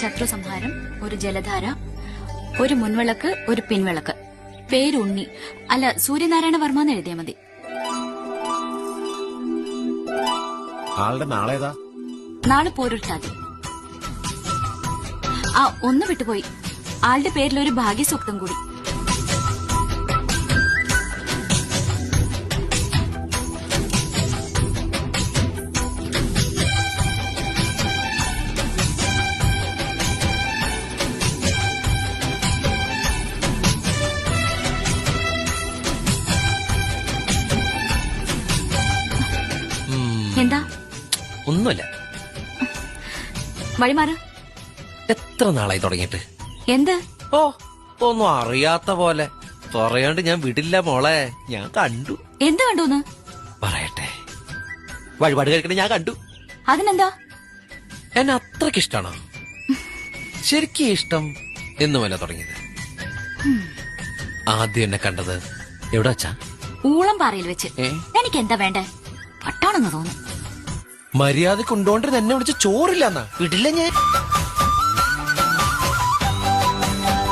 ശത്രു സംഹാരം, ഒരു ജലധാര, ഒരു മുൻവിളക്ക്, ഒരു പിൻവിളക്ക്. പേര് ഉണ്ണി. അല്ല, സൂര്യനാരായണ വർമ്മ എന്ന് എഴുതിയാ മതി. ആളുടെ നാളേതാ? നാളെ പോരുട്ടാതി. ആ, ഒന്ന് വിട്ടുപോയി. ആളുടെ പേരിൽ ഒരു ഭാഗ്യസൂക്തം കൂടി. എന്താ? ഒന്നുമില്ല. വഴിമാറ്. എത്ര നാളായി തുടങ്ങിയിട്ട്? എന്ത്? ഓ, ഒന്നും അറിയാത്ത പോലെ പറയാണ്ട് ഞാൻ വിടില്ല മോളെ. ഞാൻ കണ്ടു. എന്ത് കണ്ടൂന്ന്? പറയട്ടെ. വഴിപാട് കഴിക്കണ ഞാൻ കണ്ടു. അതിനെന്താ? എന്നെ അത്രക്ക് ഇഷ്ടാണോ? ശരിക്കും ഇഷ്ടം എന്നുമല്ല തുടങ്ങിയത്. ആദ്യം എന്നെ കണ്ടത് എവിടെ വച്ചാ? ഊളം പാറയിൽ വെച്ച്. എനിക്ക് എന്താ വേണ്ടേ? പട്ടാണെന്ന് തോന്നുന്നു. മര്യാദ കൊണ്ടോണ്ടിരുന്ന് എന്നെ വിളിച്ച് ചോറില്ലെന്നാ. വിടില്ല ഞാൻ.